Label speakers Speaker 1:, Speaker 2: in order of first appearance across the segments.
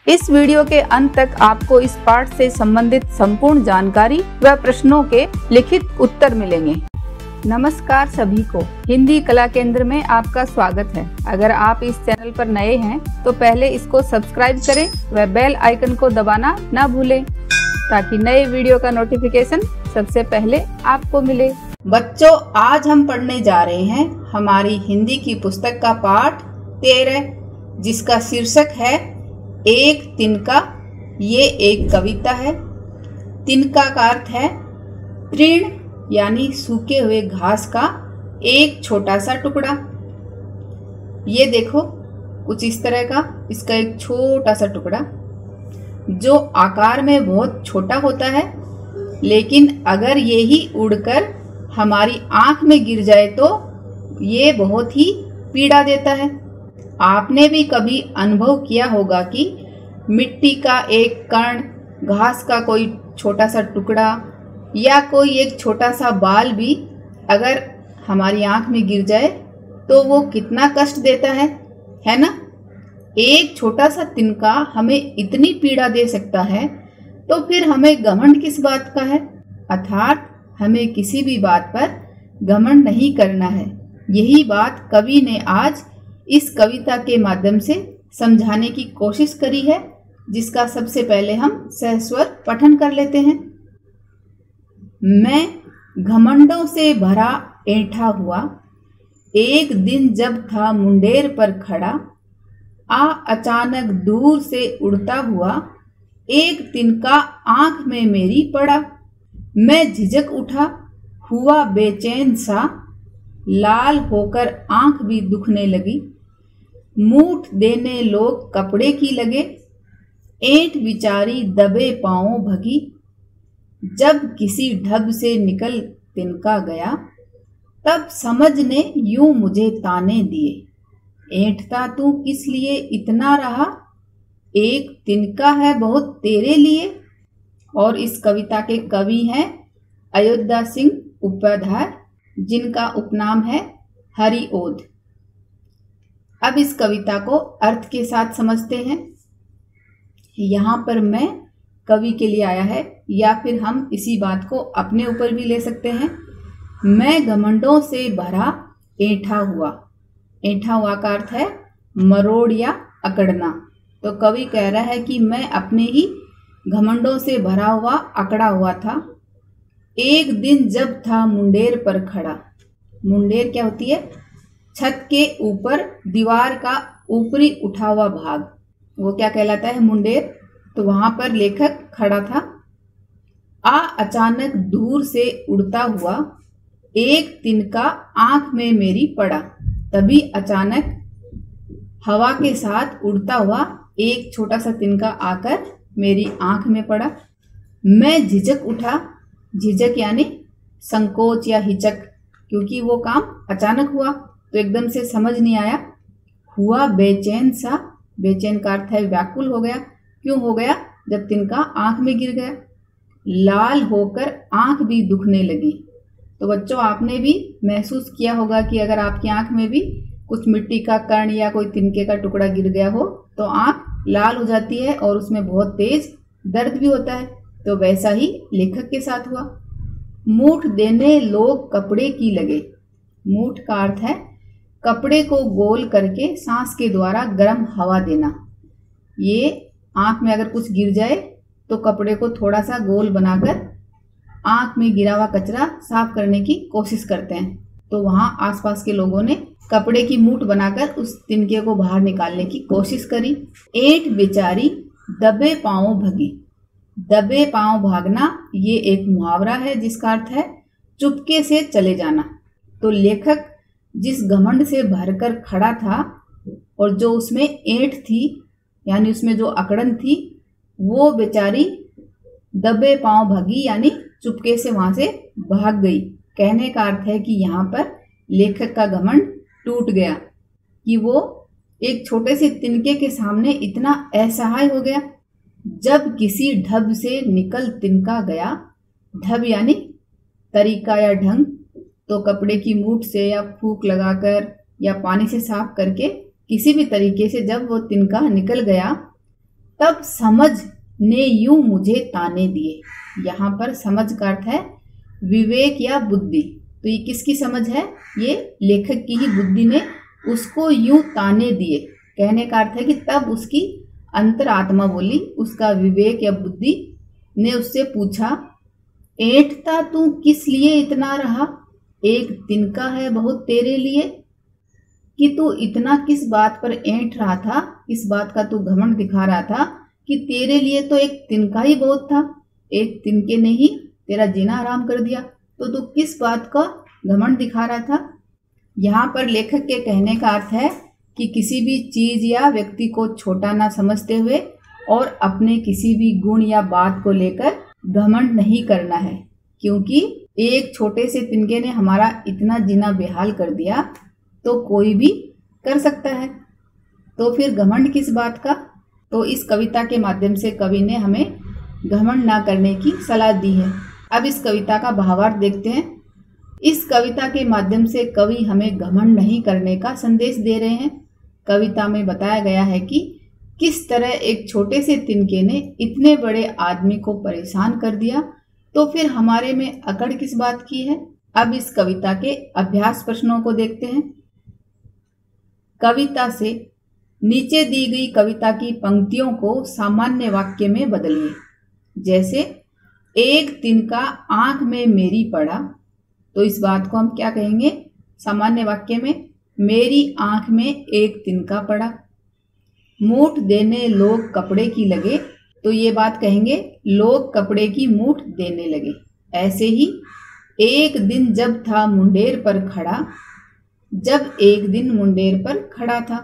Speaker 1: इस वीडियो के अंत तक आपको इस पाठ से संबंधित संपूर्ण जानकारी व प्रश्नों के लिखित उत्तर मिलेंगे। नमस्कार सभी को, हिंदी कला केंद्र में आपका स्वागत है। अगर आप इस चैनल पर नए हैं तो पहले इसको सब्सक्राइब करें व बेल आइकन को दबाना न भूलें ताकि नए वीडियो का नोटिफिकेशन सबसे पहले आपको मिले। बच्चों, आज हम पढ़ने जा रहे हैं हमारी हिंदी की पुस्तक का पाठ 13 जिसका शीर्षक है एक तिनका। ये एक कविता है। तिनका का अर्थ है तृण यानी सूखे हुए घास का एक छोटा सा टुकड़ा। ये देखो कुछ इस तरह का इसका एक छोटा सा टुकड़ा जो आकार में बहुत छोटा होता है, लेकिन अगर ये ही उड़कर हमारी आंख में गिर जाए तो ये बहुत ही पीड़ा देता है। आपने भी कभी अनुभव किया होगा कि मिट्टी का एक कण, घास का कोई छोटा सा टुकड़ा या कोई एक छोटा सा बाल भी अगर हमारी आंख में गिर जाए तो वो कितना कष्ट देता है ना। एक छोटा सा तिनका हमें इतनी पीड़ा दे सकता है तो फिर हमें घमंड किस बात का है। अर्थात हमें किसी भी बात पर घमंड नहीं करना है। यही बात कवि ने आज इस कविता के माध्यम से समझाने की कोशिश करी है, जिसका सबसे पहले हम सहस्वर पठन कर लेते हैं। मैं घमंडों से भरा ऐंठा हुआ, एक दिन जब था मुंडेर पर खड़ा, अचानक दूर से उड़ता हुआ एक तिनका आंख में मेरी पड़ा। मैं झिझक उठा, हुआ बेचैन सा, लाल होकर आंख भी दुखने लगी। मूठ देने लोग कपड़े की लगे, ऐंठ बिचारी दबे पांवों भगी। जब किसी ढब से निकल तिनका गया, तब समझ ने यूं मुझे ताने दिए। ऐंठता तू किस लिए इतना रहा, एक तिनका है बहुत तेरे लिए। और इस कविता के कवि हैं अयोध्या सिंह उपाध्याय, जिनका उपनाम है हरिओद। अब इस कविता को अर्थ के साथ समझते हैं। यहाँ पर मैं कवि के लिए आया है, या फिर हम इसी बात को अपने ऊपर भी ले सकते हैं। मैं घमंडों से भरा ऐंठा हुआ। ऐंठा हुआ का अर्थ है मरोड़ या अकड़ना। तो कवि कह रहा है कि मैं अपने ही घमंडों से भरा हुआ अकड़ा हुआ था। एक दिन जब था मुंडेर पर खड़ा। मुंडेर क्या होती है? छत के ऊपर दीवार का ऊपरी उठा हुआ भाग, वो क्या कहलाता है? मुंडेर। तो वहां पर लेखक खड़ा था। अचानक दूर से उड़ता हुआ एक तिनका आंख में मेरी पड़ा। तभी अचानक हवा के साथ उड़ता हुआ एक छोटा सा तिनका आकर मेरी आंख में पड़ा। मैं झिझक उठा। झिझक यानी संकोच या हिचक, क्योंकि वो काम अचानक हुआ तो एकदम से समझ नहीं आया। हुआ बेचैन सा। बेचैन का अर्थ है व्याकुल हो गया। क्यों हो गया? जब तिनका आंख में गिर गया। लाल होकर आंख भी दुखने लगी। तो बच्चों, आपने भी महसूस किया होगा कि अगर आपकी आंख में भी कुछ मिट्टी का कण या कोई तिनके का टुकड़ा गिर गया हो तो आंख लाल हो जाती है और उसमें बहुत तेज दर्द भी होता है। तो वैसा ही लेखक के साथ हुआ। मूठ देने लोग कपड़े की लगे। मूठ का अर्थ है कपड़े को गोल करके सांस के द्वारा गर्म हवा देना। ये आंख में अगर कुछ गिर जाए तो कपड़े को थोड़ा सा गोल बनाकर आंख में गिरा हुआ कचरा साफ करने की कोशिश करते हैं। तो वहां आसपास के लोगों ने कपड़े की मूठ बनाकर उस तिनके को बाहर निकालने की कोशिश करी। ऐंठ बेचारी दबे पांवों भगी। दबे पांव भागना ये एक मुहावरा है जिसका अर्थ है चुपके से चले जाना। तो लेखक जिस घमंड से भरकर खड़ा था और जो उसमें ऐंठ थी यानी उसमें जो अकड़न थी, वो बेचारी दबे पांव भागी यानी चुपके से वहां से भाग गई। कहने का अर्थ है कि यहाँ पर लेखक का घमंड टूट गया कि वो एक छोटे से तिनके के सामने इतना असहाय हो गया। जब किसी ढब से निकल तिनका गया। ढब यानी तरीका या ढंग। तो कपड़े की मूठ से या फूंक लगाकर या पानी से साफ करके किसी भी तरीके से जब वो तिनका निकल गया, तब समझ ने यूं मुझे ताने दिए। यहाँ पर समझ का अर्थ है विवेक या बुद्धि। तो ये किसकी समझ है? ये लेखक की ही बुद्धि ने उसको यूं ताने दिए। कहने का अर्थ है कि तब उसकी अंतरात्मा बोली, उसका विवेक या बुद्धि ने उससे पूछा, ऐंठता तू किस लिए इतना रहा? एक तिनका है बहुत तेरे लिए। कि तू इतना किस बात पर ऐंठ रहा था, किस बात का तू घमंड दिखा रहा था कि तेरे लिए तो एक तिनका ही बहुत था, एक तिनके ने ही तेरा जीना आराम कर दिया, तो तू किस बात का घमंड दिखा रहा था? यहाँ पर लेखक के कहने का अर्थ है कि किसी भी चीज या व्यक्ति को छोटा ना समझते हुए और अपने किसी भी गुण या बात को लेकर घमंड नहीं करना है, क्योंकि एक छोटे से तिनके ने हमारा इतना जीना बेहाल कर दिया तो कोई भी कर सकता है, तो फिर घमंड किस बात का? तो इस कविता के माध्यम से कवि ने हमें घमंड ना करने की सलाह दी है। अब इस कविता का भावार्थ देखते हैं। इस कविता के माध्यम से कवि हमें घमंड नहीं करने का संदेश दे रहे हैं। कविता में बताया गया है कि किस तरह एक छोटे से तिनके ने इतने बड़े आदमी को परेशान कर दिया, तो फिर हमारे में अकड़ किस बात की है? अब इस कविता के अभ्यास प्रश्नों को देखते हैं। कविता से नीचे दी गई कविता की पंक्तियों को सामान्य वाक्य में बदलिए। जैसे एक तिनका आंख में मेरी पड़ा, तो इस बात को हम क्या कहेंगे सामान्य वाक्य में? मेरी आंख में एक तिनका पड़ा। मूठ देने लोग कपड़े की लगे, तो ये बात कहेंगे लोग कपड़े की मूठ देने लगे। ऐसे ही एक दिन जब था मुंडेर पर खड़ा, जब एक दिन मुंडेर पर खड़ा था।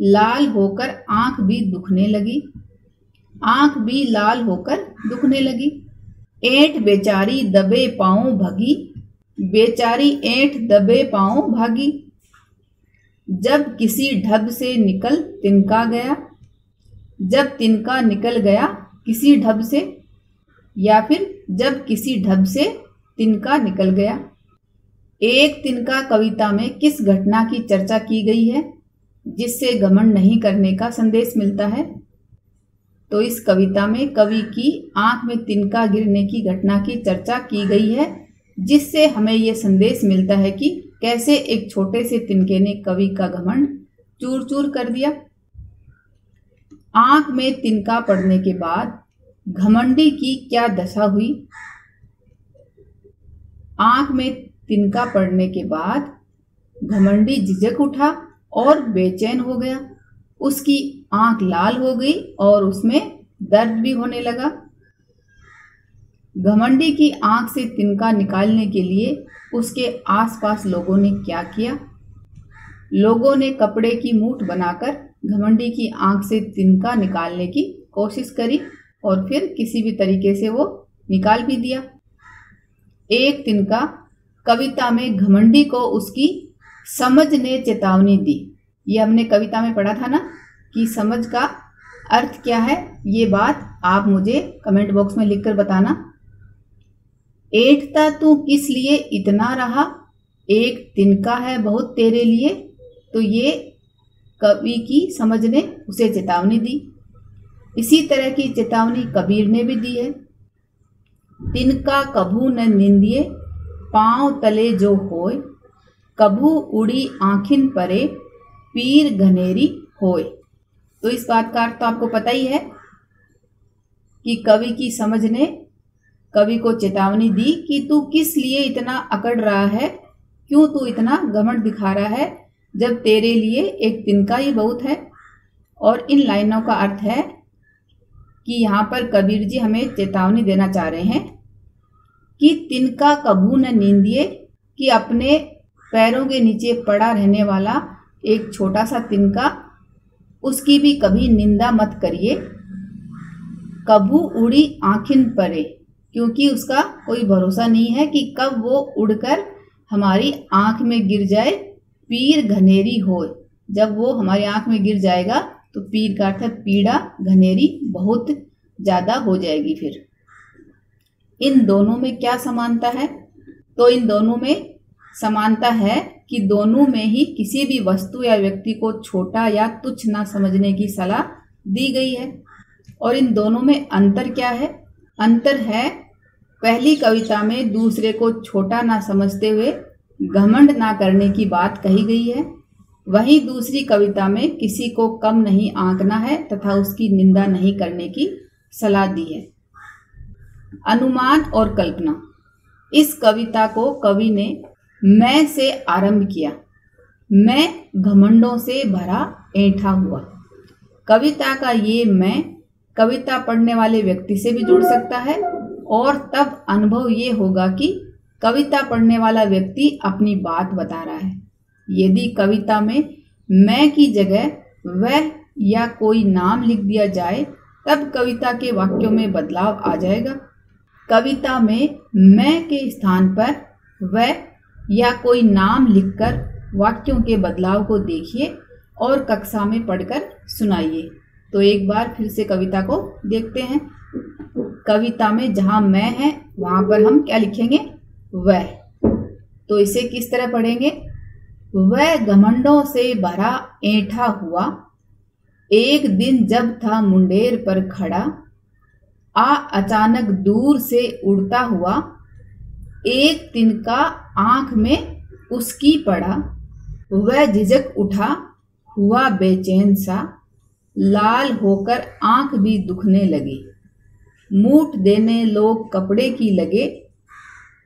Speaker 1: लाल होकर आंख भी दुखने लगी, आंख भी लाल होकर दुखने लगी। ऐंठ बेचारी दबे पांव भागी, बेचारी ऐंठ दबे पांव भागी। जब किसी ढब से निकल तिनका गया, जब तिनका निकल गया किसी ढब से, या फिर जब किसी ढब से तिनका निकल गया। एक तिनका कविता में किस घटना की चर्चा की गई है जिससे घमंड नहीं करने का संदेश मिलता है? तो इस कविता में कवि की आंख में तिनका गिरने की घटना की चर्चा की गई है, जिससे हमें यह संदेश मिलता है कि कैसे एक छोटे से तिनके ने कवि का घमंड चूर चूर कर दिया। आंख में तिनका पड़ने के बाद घमंडी की क्या दशा हुई? आंख में तिनका पड़ने के बाद घमंडी झिझक उठा और बेचैन हो गया। उसकी आंख लाल हो गई और उसमें दर्द भी होने लगा। घमंडी की आंख से तिनका निकालने के लिए उसके आसपास लोगों ने क्या किया? लोगों ने कपड़े की मूठ बनाकर घमंडी की आंख से तिनका निकालने की कोशिश करी और फिर किसी भी तरीके से वो निकाल भी दिया। एक तिनका कविता में घमंडी को उसकी समझ ने चेतावनी दी। ये हमने कविता में पढ़ा था ना कि समझ का अर्थ क्या है। ये बात आप मुझे कमेंट बॉक्स में लिखकर बताना। ऐंठता तू किस लिए इतना रहा, एक तिनका है बहुत तेरे लिए। तो ये कवि की समझ ने उसे चेतावनी दी। इसी तरह की चेतावनी कबीर ने भी दी है। तिनका कभू न निंदिए पांव तले जो होय, कभू उड़ी आँखिन परे पीर घनेरी होय। तो इस बात का अर्थ तो आपको पता ही है कि कवि की समझ ने कवि को चेतावनी दी कि तू किस लिए इतना अकड़ रहा है, क्यों तू इतना घमंड दिखा रहा है जब तेरे लिए एक तिनका ही बहुत है। और इन लाइनों का अर्थ है कि यहाँ पर कबीर जी हमें चेतावनी देना चाह रहे हैं कि तिनका कभू न नींदिए, कि अपने पैरों के नीचे पड़ा रहने वाला एक छोटा सा तिनका, उसकी भी कभी निंदा मत करिए। कभू उड़ी आँखिन परे, क्योंकि उसका कोई भरोसा नहीं है कि कब वो उड़कर हमारी आँख में गिर जाए। पीर घनेरी हो, जब वो हमारी आँख में गिर जाएगा तो पीर का अर्थ पीड़ा, घनेरी बहुत ज़्यादा हो जाएगी। फिर इन दोनों में क्या समानता है? तो इन दोनों में समानता है कि दोनों में ही किसी भी वस्तु या व्यक्ति को छोटा या तुच्छ ना समझने की सलाह दी गई है। और इन दोनों में अंतर क्या है? अंतर है, पहली कविता में दूसरे को छोटा ना समझते हुए घमंड ना करने की बात कही गई है, वहीं दूसरी कविता में किसी को कम नहीं आंकना है तथा उसकी निंदा नहीं करने की सलाह दी है। अनुमान और कल्पना। इस कविता को कवि ने मैं से आरंभ किया। मैं घमंडों से भरा ऐंठा हुआ। कविता का ये मैं कविता पढ़ने वाले व्यक्ति से भी जुड़ सकता है और तब अनुभव ये होगा कि कविता पढ़ने वाला व्यक्ति अपनी बात बता रहा है। यदि कविता में मैं की जगह वह या कोई नाम लिख दिया जाए तब कविता के वाक्यों में बदलाव आ जाएगा। कविता में मैं के स्थान पर वह या कोई नाम लिखकर वाक्यों के बदलाव को देखिए और कक्षा में पढ़कर सुनाइए। तो एक बार फिर से कविता को देखते हैं। कविता में जहाँ मैं है वहाँ पर हम क्या लिखेंगे? वह। तो इसे किस तरह पढ़ेंगे? वह घमंडों से भरा ऐंठा हुआ, एक दिन जब था मुंडेर पर खड़ा, अचानक दूर से उड़ता हुआ, एक तिनका आंख में उसकी पड़ा, वह झिझक उठा हुआ बेचैन सा, लाल होकर आंख भी दुखने लगी, मूठ देने लोग कपड़े की लगे,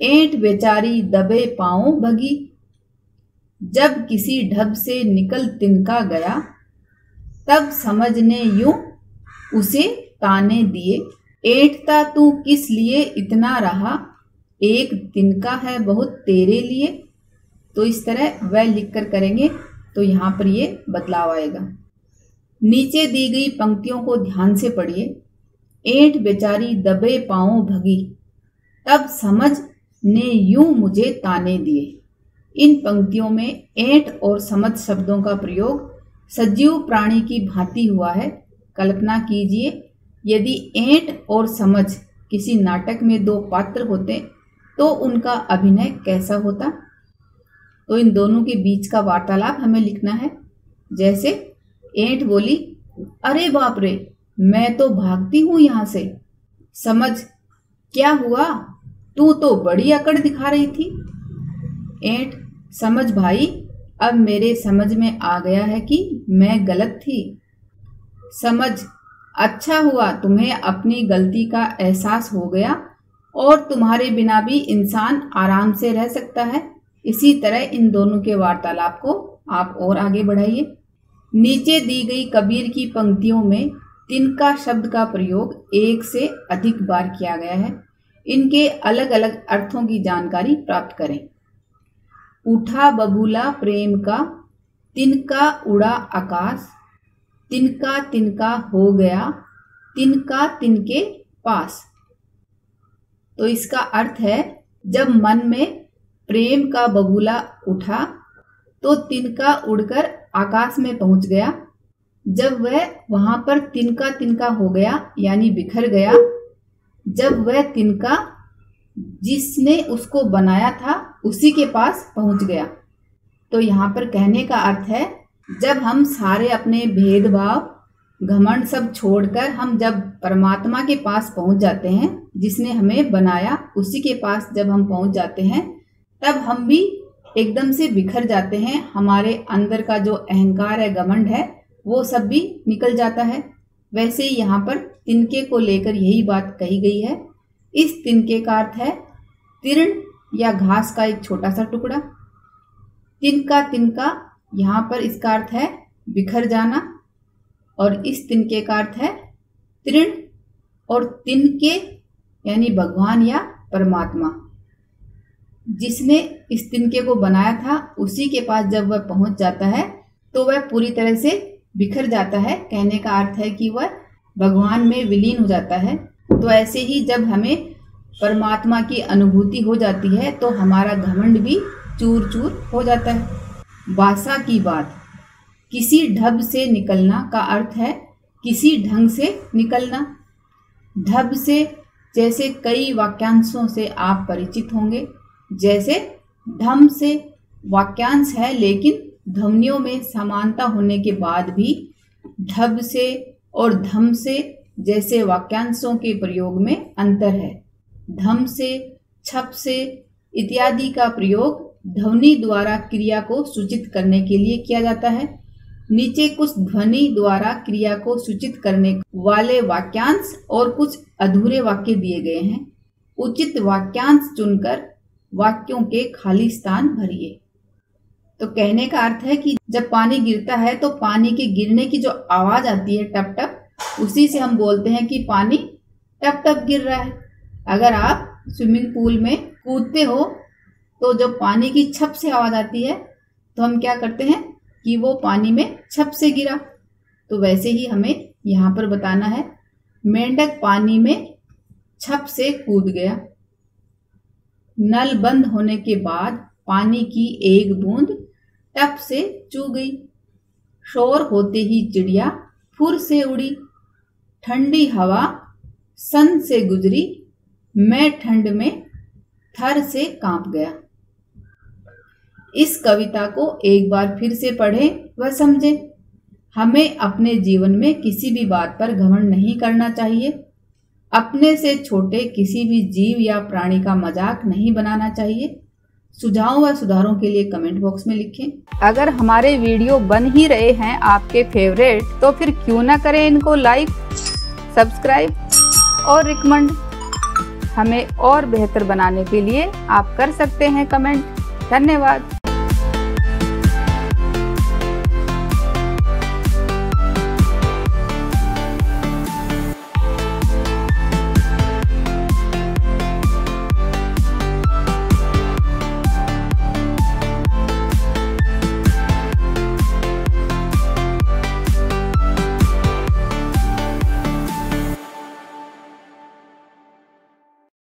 Speaker 1: ऐंठ बेचारी दबे पांव भगी, जब किसी ढब से निकल तिनका गया, तब समझने यूं उसे ताने दिए, ऐंठता तू किस लिए इतना रहा, एक तिनका है बहुत तेरे लिए। तो इस तरह वह लिखकर करेंगे तो यहाँ पर ये बदलाव आएगा। नीचे दी गई पंक्तियों को ध्यान से पढ़िए। ऐंठ बेचारी दबे पांव भगी, तब समझ ने यूं मुझे ताने दिए। इन पंक्तियों में ऐंठ और समझ शब्दों का प्रयोग सजीव प्राणी की भांति हुआ है। कल्पना कीजिए, यदि ऐंठ और समझ किसी नाटक में दो पात्र होते तो उनका अभिनय कैसा होता। तो इन दोनों के बीच का वार्तालाप हमें लिखना है। जैसे ऐंठ बोली, अरे बाप रे, मैं तो भागती हूं यहां से। समझ, क्या हुआ, तू तो बड़ी अकड़ दिखा रही थी। ऐंठ, समझ भाई, अब मेरे समझ में आ गया है कि मैं गलत थी। समझ, अच्छा हुआ तुम्हें अपनी गलती का एहसास हो गया और तुम्हारे बिना भी इंसान आराम से रह सकता है। इसी तरह इन दोनों के वार्तालाप को आप और आगे बढ़ाइए। नीचे दी गई कबीर की पंक्तियों में तिनका शब्द का प्रयोग एक से अधिक बार किया गया है। इनके अलग अलग अर्थों की जानकारी प्राप्त करें। उठा बबूला प्रेम का, तिनका उड़ा आकाश, तिनका तिनका हो गया, तिनका तिनके पास। तो इसका अर्थ है, जब मन में प्रेम का बबूला उठा तो तिनका उड़कर आकाश में पहुंच गया। जब वह वहां पर तिनका तिनका हो गया यानी बिखर गया, जब वह तिनका जिसने उसको बनाया था उसी के पास पहुंच गया। तो यहाँ पर कहने का अर्थ है, जब हम सारे अपने भेदभाव घमंड सब छोड़कर हम जब परमात्मा के पास पहुंच जाते हैं, जिसने हमें बनाया उसी के पास जब हम पहुंच जाते हैं, तब हम भी एकदम से बिखर जाते हैं। हमारे अंदर का जो अहंकार है, घमंड है, वो सब भी निकल जाता है। वैसे ही यहाँ पर तिनके को लेकर यही बात कही गई है। इस तिनके का अर्थ है तीर्ण या घास का एक छोटा सा टुकड़ा। तिनका तिनका यहाँ पर इसका अर्थ है बिखर जाना, और इस तिनके का अर्थ है तीर्ण। और तिनके यानी भगवान या परमात्मा, जिसने इस तिनके को बनाया था उसी के पास जब वह पहुंच जाता है तो वह पूरी तरह से बिखर जाता है। कहने का अर्थ है कि वह भगवान में विलीन हो जाता है। तो ऐसे ही जब हमें परमात्मा की अनुभूति हो जाती है तो हमारा घमंड भी चूर चूर हो जाता है। भाषा की बात। किसी ढब से निकलना का अर्थ है किसी ढंग से निकलना। ढब से जैसे कई वाक्यांशों से आप परिचित होंगे। जैसे ढम से वाक्यांश है, लेकिन ध्वनियों में समानता होने के बाद भी ढब से और धम से जैसे वाक्यांशों के प्रयोग में अंतर है। धम से, छप से इत्यादि का प्रयोग ध्वनि द्वारा क्रिया को सूचित करने के लिए किया जाता है। नीचे कुछ ध्वनि द्वारा क्रिया को सूचित करने वाले वाक्यांश और कुछ अधूरे वाक्य दिए गए हैं। उचित वाक्यांश चुनकर वाक्यों के खाली स्थान भरिए। तो कहने का अर्थ है कि जब पानी गिरता है तो पानी के गिरने की जो आवाज आती है टप टप, उसी से हम बोलते हैं कि पानी टप टप गिर रहा है। अगर आप स्विमिंग पूल में कूदते हो तो जब पानी की छप से आवाज आती है तो हम क्या करते हैं कि वो पानी में छप से गिरा। तो वैसे ही हमें यहाँ पर बताना है, मेंढक पानी में छप से कूद गया। नल बंद होने के बाद पानी की एक बूंद टप से चू गई। शोर होते ही चिड़िया फुर से उड़ी। ठंडी हवा सन से गुजरी, मैं ठंड में थर से कांप गया। इस कविता को एक बार फिर से पढ़ें व समझें। हमें अपने जीवन में किसी भी बात पर घमंड नहीं करना चाहिए। अपने से छोटे किसी भी जीव या प्राणी का मजाक नहीं बनाना चाहिए। सुझावों व सुधारों के लिए कमेंट बॉक्स में लिखें। अगर हमारे वीडियो बन ही रहे हैं आपके फेवरेट, तो फिर क्यों ना करें इनको लाइक, सब्सक्राइब और रिकमेंड। हमें और बेहतर बनाने के लिए आप कर सकते हैं कमेंट। धन्यवाद।